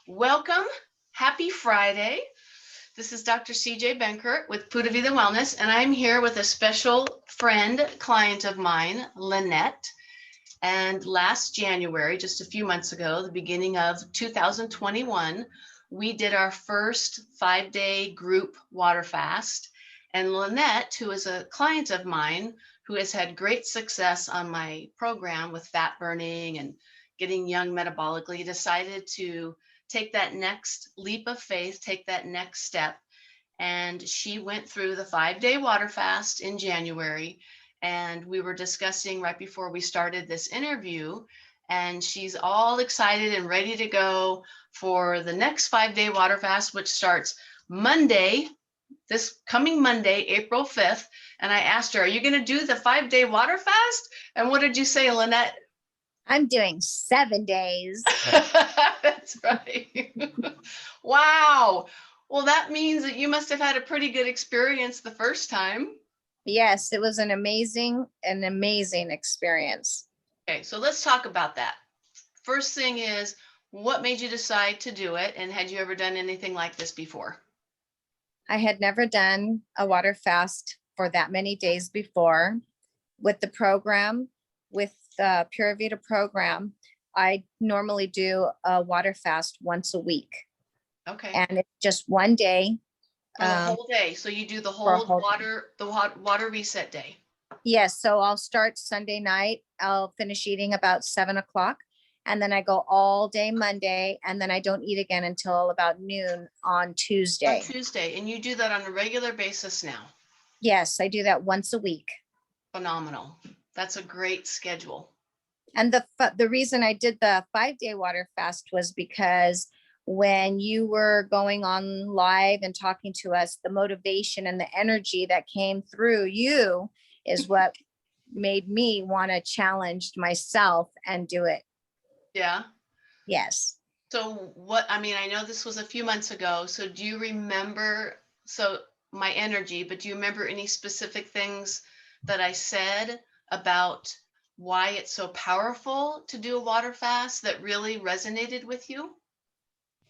Welcome. Happy Friday. This is Dr. CJ Benkert with Pura Vida Wellness, and I'm here with a special friend, client of mine, Lynette. And last January, just a few months ago, the beginning of 2021, we did our first 5-day group water fast. And Lynette, who is a client of mine, who has had great success on my program with fat burning and getting young metabolically, decided to take that next leap of faith, take that next step. And she went through the 5-day water fast in January. And we were discussing right before we started this interview, and she's all excited and ready to go for the next 5-day water fast, which starts Monday, this coming Monday, April 5th. And I asked her, are you going to do the 5-day water fast? And what did you say, Lynette? I'm doing 7 days. That's right. Wow. Well, that means that you must have had a pretty good experience the first time. Yes, it was an amazing experience. Okay, so let's talk about that. First thing is, what made you decide to do it? And had you ever done anything like this before? I had never done a water fast for that many days before. With the program, with the Pura Vida program, I normally do a water fast once a week. Okay. And it's just one day. For the whole day. So you do the whole water reset day. Yes. So I'll start Sunday night. I'll finish eating about 7 o'clock. And then I go all day Monday. And then I don't eat again until about noon on Tuesday. And you do that on a regular basis now? Yes, I do that once a week. Phenomenal. That's a great schedule. And the reason I did the 5-day water fast was because when you were going on live and talking to us, the motivation and the energy that came through you is what made me want to challenge myself and do it. Yeah. Yes. So I know this was a few months ago. So do you remember, my energy, but do you remember any specific things that I said about why it's so powerful to do a water fast that really resonated with you?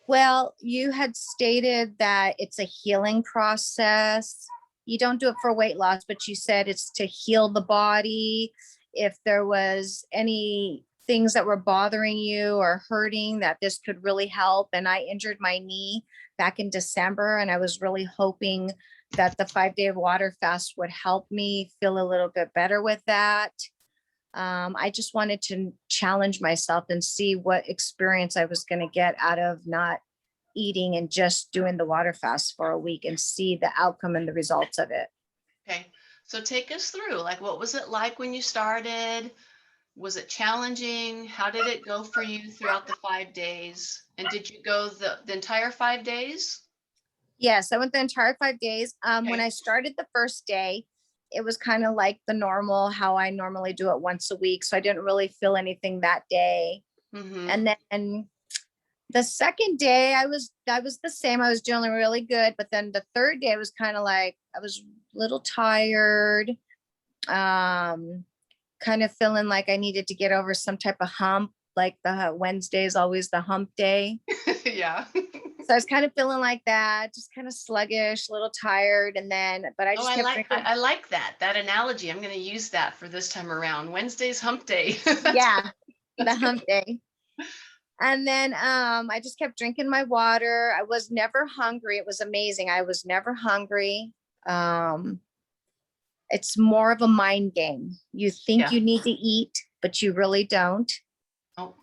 Well, you had stated that it's a healing process. You don't do it for weight loss, but you said it's to heal the body. If there was any things that were bothering you or hurting, that this could really help. And I injured my knee back in December, and I was really hoping that the 5-day water fast would help me feel a little bit better with that. I just wanted to challenge myself and see what experience I was going to get out of not eating and just doing the water fast for a week and see the outcome and the results of it. Okay. So take us through, what was it like when you started? Was it challenging? How did it go for you throughout the 5 days? And did you go the entire 5 days? Yes, I went the entire 5 days. Okay. When I started the first day, it was kind of like the normal, how I normally do it once a week. So I didn't really feel anything that day. Mm-hmm. And then the second day I was the same. I was doing really good. But then the third day I was kind of like, I was a little tired. Kind of feeling like I needed to get over some type of hump. Like the Wednesday is always the hump day. Yeah. So I was kind of feeling like that, just kind of sluggish, a little tired. And then, but I just kept drinking. I like that analogy. I'm going to use that for this time around. Wednesday's hump day. Yeah, the hump day. And then I just kept drinking my water. I was never hungry. It was amazing. I was never hungry. It's more of a mind game. You think you need to eat, but you really don't. Oh.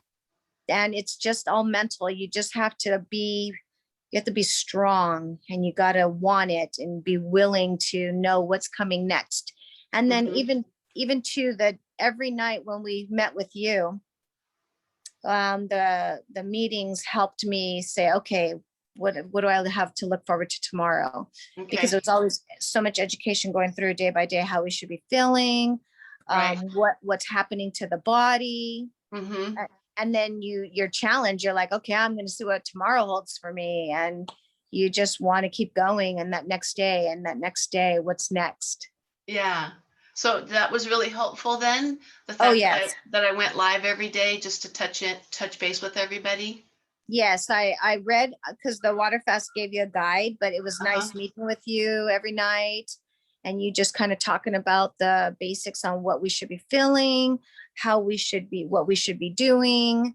And it's just all mental. You just have to be strong, and you got to want it and be willing to know what's coming next. And then even to that, every night when we met with you, the meetings helped me say, okay, what do I have to look forward to tomorrow? Okay. Because it was always so much education going through day by day, how we should be feeling, right. What's happening to the body. Mm-hmm. And then you're challenged. You're like, okay, I'm going to see what tomorrow holds for me. And you just want to keep going. And that next day, what's next? Yeah. So that was really helpful then. The fact that I went live every day just to touch base with everybody. Yes, I read because the water fast gave you a guide, but it was nice meeting with you every night. And you just kind of talking about the basics on what we should be feeling, what we should be doing.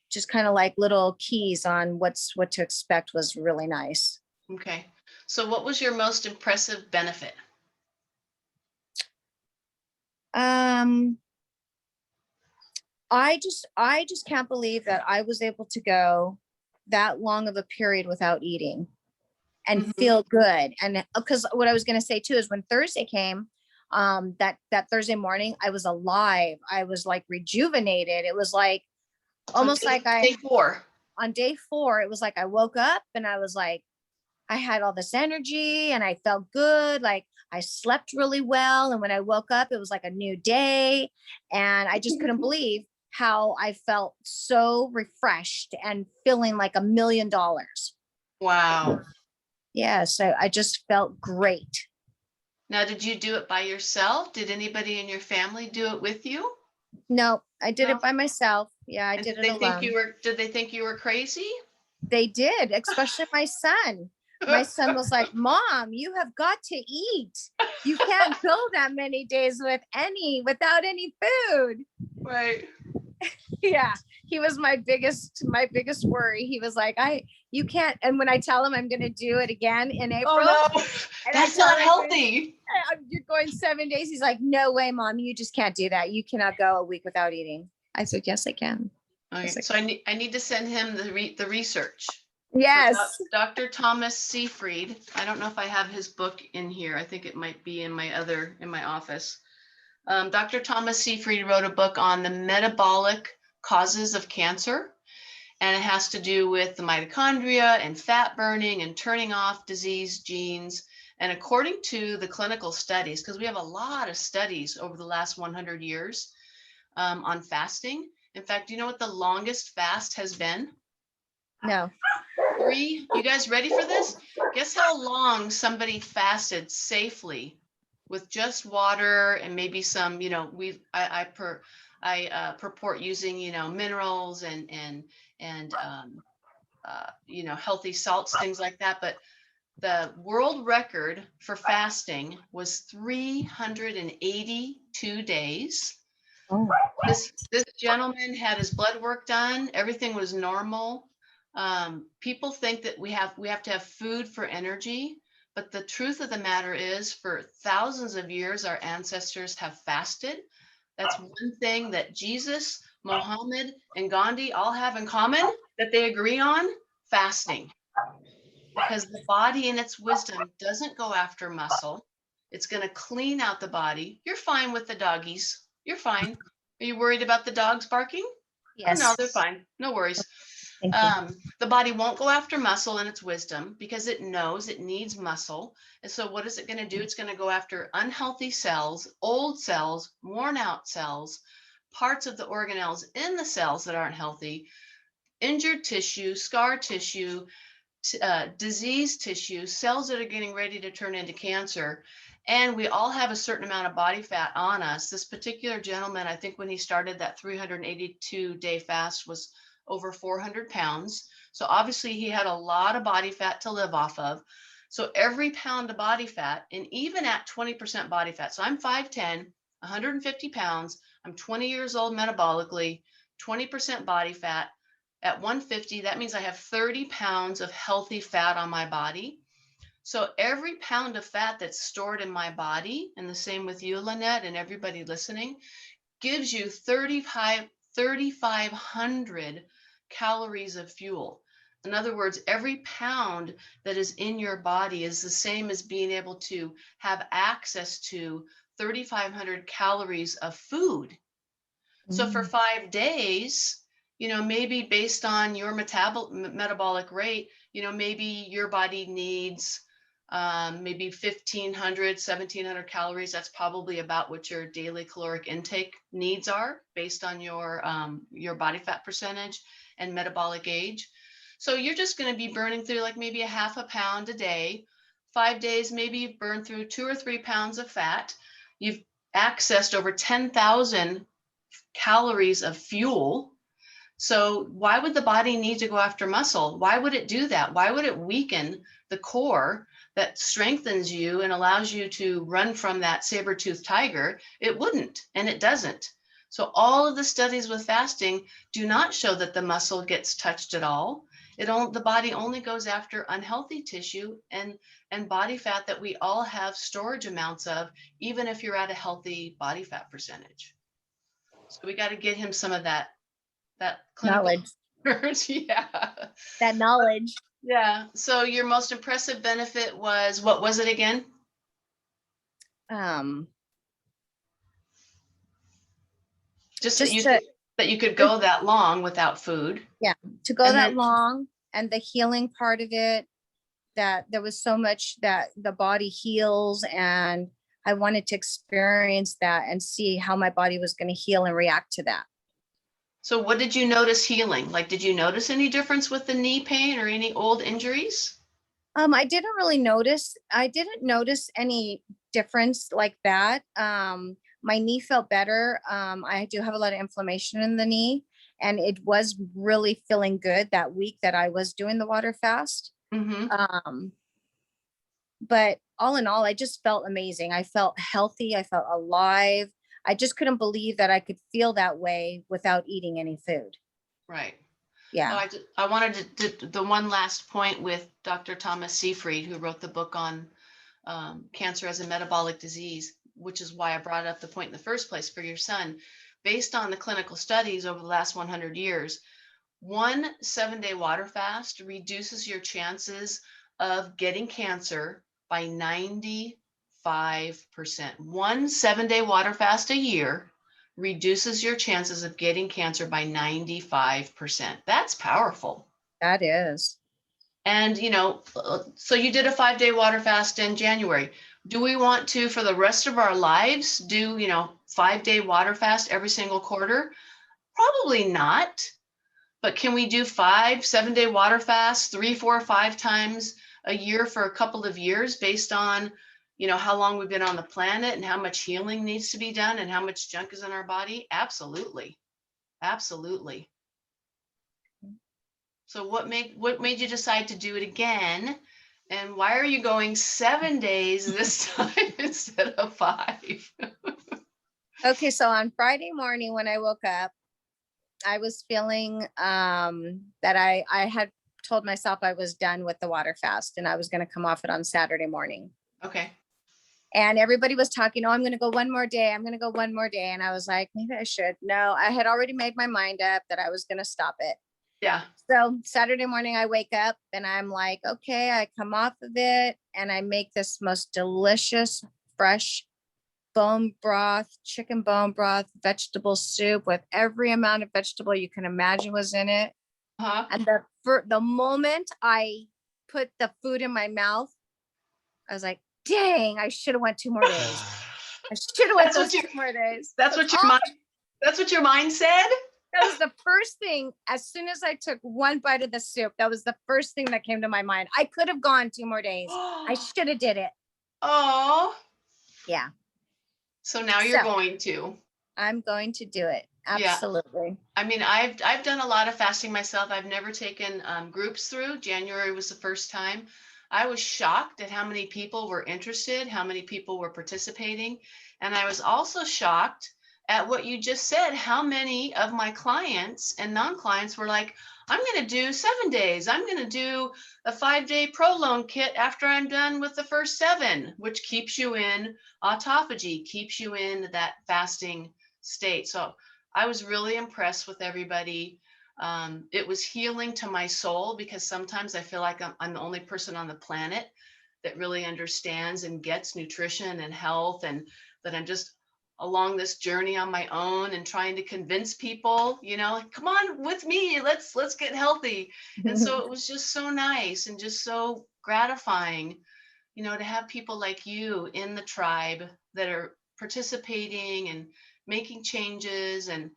Just kind of like little keys on what to expect was really nice. Okay. So what was your most impressive benefit? I just can't believe that I was able to go that long of a period without eating and feel good. And because what I was going to say too is when Thursday came, that Thursday morning, I was alive. I was like rejuvenated. It was like almost like Day 4. On day 4, it was like I woke up and I was like, I had all this energy and I felt good. Like I slept really well. And when I woke up, it was like a new day. And I just couldn't believe how I felt so refreshed and feeling like $1 million. Wow. Yeah. So I just felt great. Now, did you do it by yourself? Did anybody in your family do it with you? No, I did it by myself. Yeah, I did it alone. Did they think you were crazy? They did, especially my son. My son was like, Mom, you have got to eat. You can't go that many days without any food. Right. Yeah. He was my biggest worry. He was like, you can't. And when I tell him I'm going to do it again in April. Oh no, that's not healthy. You're going 7 days. He's like, no way, Mom, you just can't do that. You cannot go a week without eating. I said, yes, I can. Okay, so I need to send him the research. Yes. So Dr. Thomas Seyfried. I don't know if I have his book in here. I think it might be in my office. Dr. Thomas Seyfried wrote a book on the metabolic causes of cancer, and it has to do with the mitochondria and fat burning and turning off disease genes. And according to the clinical studies, because we have a lot of studies over the last 100 years on fasting. In fact, do you know what the longest fast has been? No. You guys ready for this? Guess how long somebody fasted safely with just water and maybe some, I purport using, minerals and healthy salts, things like that. But the world record for fasting was 382 days. Oh. This gentleman had his blood work done. Everything was normal. People think that we have to have food for energy, but the truth of the matter is, for thousands of years, our ancestors have fasted. That's one thing that Jesus, Mohammed, and Gandhi all have in common that they agree on: fasting. Because the body in its wisdom doesn't go after muscle. It's going to clean out the body. You're fine with the doggies. You're fine. Are you worried about the dogs barking? Yes. Oh, no, they're fine. No worries. The body won't go after muscle in its wisdom because it knows it needs muscle. And so what is it going to do? It's going to go after unhealthy cells, old cells, worn out cells, parts of the organelles in the cells that aren't healthy, injured tissue, scar tissue, disease tissue, cells that are getting ready to turn into cancer. And we all have a certain amount of body fat on us. This particular gentleman, I think when he started that 382-day fast, was over 400 pounds. So obviously he had a lot of body fat to live off of. So every pound of body fat, and even at 20% body fat, so I'm 5'10", 150 pounds, I'm 20 years old metabolically, 20% body fat. At 150, that means I have 30 pounds of healthy fat on my body. So every pound of fat that's stored in my body, and the same with you, Lynette, and everybody listening, gives you 3,500 calories of fuel. In other words, every pound that is in your body is the same as being able to have access to 3,500 calories of food. So for 5 days, maybe based on your metabolic rate, maybe your body needs maybe 1,500, 1,700 calories. That's probably about what your daily caloric intake needs are based on your body fat percentage and metabolic age. So you're just going to be burning through like maybe a half a pound a day. 5 days, maybe you burn through 2 or 3 pounds of fat. You've accessed over 10,000 calories of fuel. So why would the body need to go after muscle? Why would it do that? Why would it weaken the core that strengthens you and allows you to run from that saber-toothed tiger? It wouldn't, and it doesn't. So all of the studies with fasting do not show that the muscle gets touched at all. The body only goes after unhealthy tissue and body fat that we all have storage amounts of, even if you're at a healthy body fat percentage. So we got to get him some of that clinical Knowledge. yeah. That knowledge. Yeah. So your most impressive benefit was, what was it again? Just that you could go that long without food. Yeah, to go that long, and the healing part of it, that there was so much that the body heals, and I wanted to experience that and see how my body was going to heal and react to that. So what did you notice healing? Like, did you notice any difference with the knee pain or any old injuries? I didn't really notice. I didn't notice any difference like that. My knee felt better. I do have a lot of inflammation in the knee, and it was really feeling good that week that I was doing the water fast. But all in all, I just felt amazing. I felt healthy. I felt alive. I just couldn't believe that I could feel that way without eating any food. Right. Yeah. I wanted to the one last point with Dr. Thomas Seyfried, who wrote the book on cancer as a metabolic disease, which is why I brought up the point in the first place for your son. Based on the clinical studies over the last 100 years, one 7-day water fast reduces your chances of getting cancer by 95%. One 7-day water fast a year reduces your chances of getting cancer by 95%. That's powerful. That is. And, so you did a 5-day water fast in January. Do we want to, for the rest of our lives, do, 5-day water fast every single quarter? Probably not. But can we do 5 7-day water fasts 3, 4, 5 times a year for a couple of years based on, how long we've been on the planet and how much healing needs to be done and how much junk is in our body? Absolutely. Absolutely. So what made you decide to do it again? And why are you going 7 days this time instead of 5? Okay, so on Friday morning when I woke up, I was feeling that I had told myself I was done with the water fast and I was going to come off it on Saturday morning. Okay. And everybody was talking, oh, I'm going to go one more day. I'm going to go one more day. And I was like, maybe I should. No, I had already made my mind up that I was going to stop it. Yeah. So Saturday morning I wake up and I'm like, okay, I come off of it and I make this most delicious, fresh bone broth, chicken bone broth, vegetable soup with every amount of vegetable you can imagine was in it. And the moment I put the food in my mouth, I was like, dang, I should have went 2 more days. I should have went 2 more days. That's what your mind said? That was the first thing. As soon as I took one bite of the soup, that was the first thing that came to my mind. I could have gone 2 more days. I should have did it. Oh. Yeah. So now you're going to. I'm going to do it. Absolutely. Yeah. I mean, I've done a lot of fasting myself. I've never taken groups through. January was the first time. I was shocked at how many people were interested, how many people were participating. And I was also shocked at what you just said, how many of my clients and non-clients were like, I'm going to do 7 days. I'm going to do a 5-day prolone kit after I'm done with the first 7, which keeps you in autophagy, keeps you in that fasting state. So I was really impressed with everybody. It was healing to my soul because sometimes I feel like I'm the only person on the planet that really understands and gets nutrition and health, and that I'm just along this journey on my own and trying to convince people, come on with me, let's get healthy. And so it was just so nice and just so gratifying, to have people like you in the tribe that are participating and making changes. And,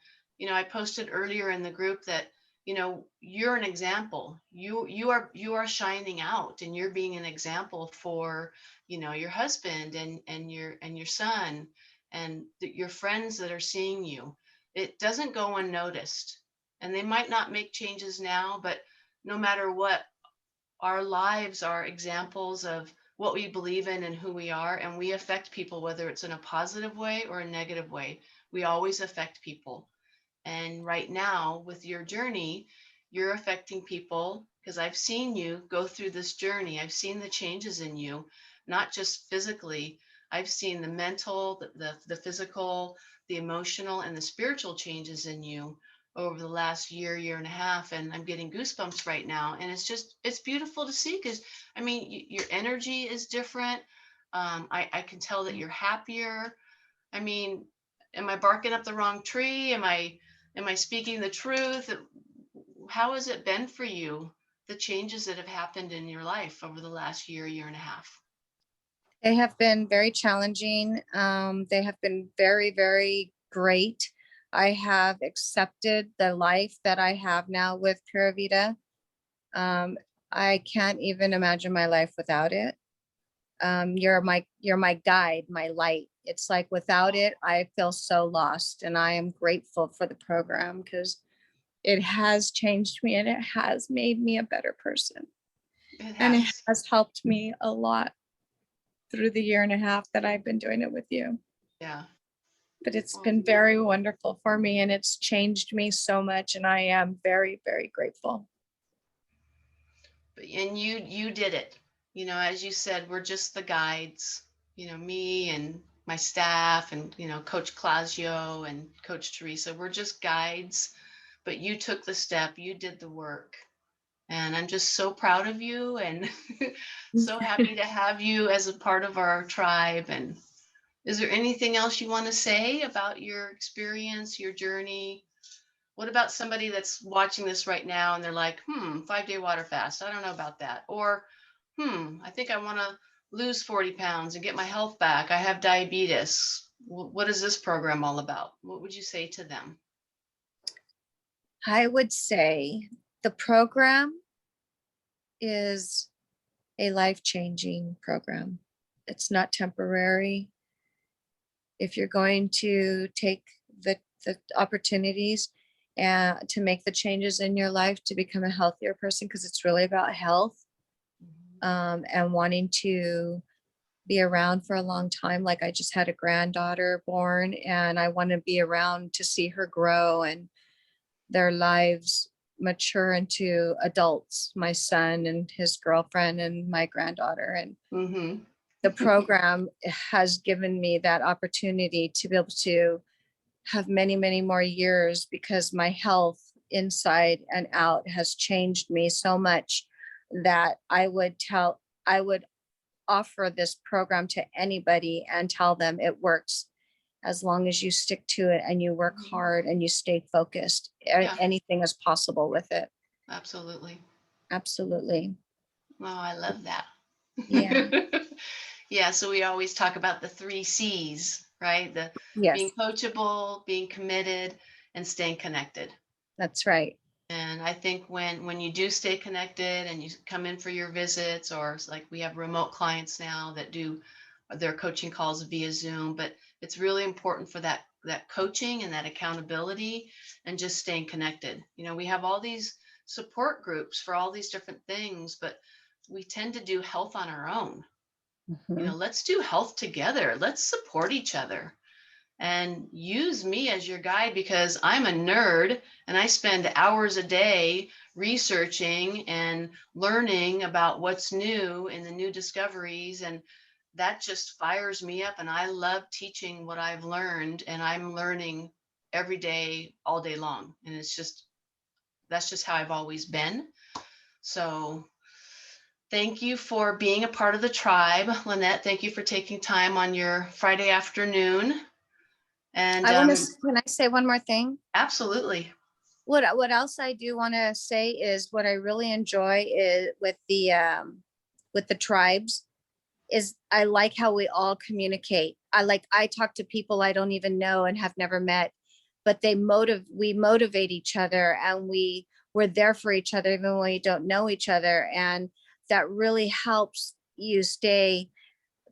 I posted earlier in the group that, you're an example. You are shining out, and you're being an example for, your husband and your son and your friends that are seeing you. It doesn't go unnoticed. and they might not make changes now, but no matter what, our lives are examples of what we believe in and who we are, and we affect people, whether it's in a positive way or a negative way. We always affect people. And right now, with your journey, you're affecting people because I've seen you go through this journey. I've seen the changes in you, not just physically. I've seen the mental, the physical, the emotional, and the spiritual changes in you over the last year, year and a half. And I'm getting goosebumps right now. And it's beautiful to see because, I mean, your energy is different. I can tell that you're happier. I mean, am I barking up the wrong tree? Am I speaking the truth? How has it been for you, the changes that have happened in your life over the last year, year and a half? They have been very challenging. They have been very, very great. I have accepted the life that I have now with Pura Vida. I can't even imagine my life without it. You're my guide, my light. It's like without it, I feel so lost, and I am grateful for the program because it has changed me and it has made me a better person. And it has helped me a lot through the year and a half that I've been doing it with you. Yeah. But it's been very wonderful for me, and it's changed me so much, and I am very, very grateful. And you did it. As you said, we're just the guides, me and my staff and, Coach Clausio and Coach Teresa, we're just guides, but you took the step, you did the work. And I'm just so proud of you and so happy to have you as a part of our tribe. And is there anything else you want to say about your experience, your journey? What about somebody that's watching this right now and they're like, 5-day water fast, I don't know about that. Or, I think I want to lose 40 pounds and get my health back. I have diabetes. What is this program all about? What would you say to them? I would say the program is a life-changing program. It's not temporary. If you're going to take the opportunities and to make the changes in your life to become a healthier person, because it's really about health, and wanting to be around for a long time. Like I just had a granddaughter born, and I want to be around to see her grow and their lives mature into adults, my son and his girlfriend and my granddaughter. And the program has given me that opportunity to be able to have many, many more years, because my health inside and out has changed me so much that I would offer this program to anybody and tell them it works as long as you stick to it and you work hard and you stay focused. Yeah. Anything is possible with it. Absolutely. Absolutely. Oh, I love that. Yeah. Yeah. So we always talk about the 3 C's, right? Yes, Being coachable, being committed, and staying connected. that's right. And I think when you do stay connected and you come in for your visits, or like we have remote clients now that do their coaching calls via Zoom, but it's really important for that coaching and that accountability and just staying connected. We have all these support groups for all these different things, but we tend to do health on our own. Let's do health together. Let's support each other. And use me as your guide, because I'm a nerd and I spend hours a day researching and learning about what's new and the new discoveries. And that just fires me up. And I love teaching what I've learned, and I'm learning every day, all day long. And that's just how I've always been. So thank you for being a part of the tribe, Lynette. Thank you for taking time on your Friday afternoon. And can I say one more thing? absolutely. What else I do want to say is what I really enjoy is with the tribes is I like how we all communicate. I talk to people I don't even know and have never met, but we motivate each other, and we're there for each other even when we don't know each other. And that really helps you stay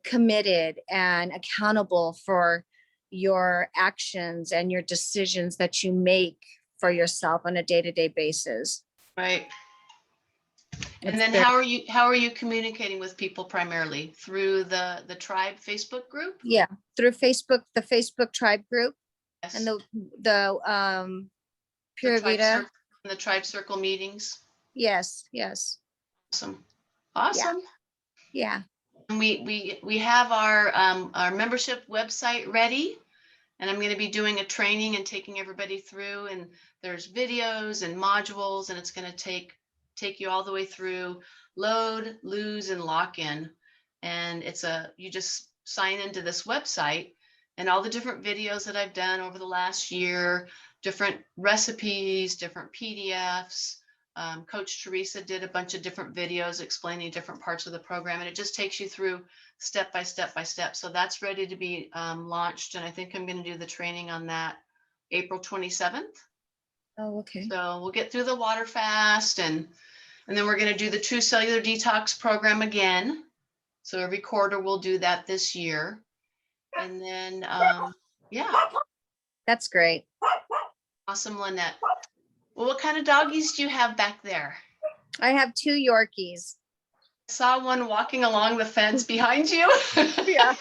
committed and accountable for your actions and your decisions that you make for yourself on a day-to-day basis. Right. And It's then very- how are you communicating with people primarily through the tribe Facebook group? Yeah, through Facebook, the Facebook tribe group Yes. and the the Pura tribe Vida. circle, the tribe circle meetings. Yes, yes. Awesome. Awesome. Yeah. And we have our membership website ready, and I'm going to be doing a training and taking everybody through, and there's videos and modules, and it's going to take you all the way through load, lose, and lock in. And you just sign into this website, and all the different videos that I've done over the last year, different recipes, different PDFs. Coach Teresa did a bunch of different videos explaining different parts of the program, and it just takes you through step by step by step. So that's ready to be launched, and I think I'm going to do the training on that April 27th. Oh, okay. So we'll get through the water fast, and then we're going to do the True Cellular Detox program again. So every quarter we'll do that this year, and then yeah, That's great. awesome, Lynette. Well, what kind of doggies do you have back there? I have 2 Yorkies. I saw one walking along the fence behind you. Yeah.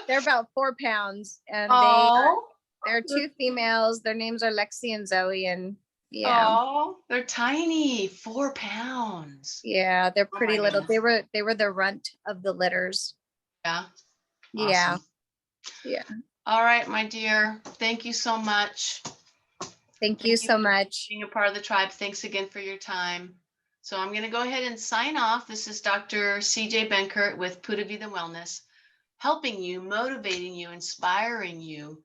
They're about 4 pounds, and Oh, they're 2 females. Their names are Lexi and Zoe, and yeah, oh, they're tiny, 4 pounds. yeah, they're Oh pretty my little. goodness. They were the runt of the litters. Yeah. Yeah, Awesome. yeah. All right, my dear. Thank you so much. Thank you so much. Being a part of the tribe. Thanks again for your time. So I'm going to go ahead and sign off. This is Dr. CJ Benkert with Pura Vida Wellness, helping you, motivating you, inspiring you,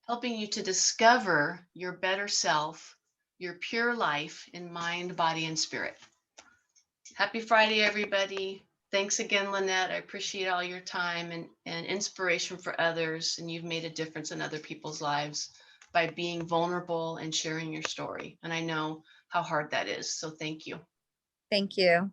helping you to discover your better self, your pure life in mind, body, and spirit. Happy Friday, everybody. Thanks again, Lynette. I appreciate all your time and inspiration for others. And you've made a difference in other people's lives by being vulnerable and sharing your story. And I know how hard that is. So thank you. Thank you.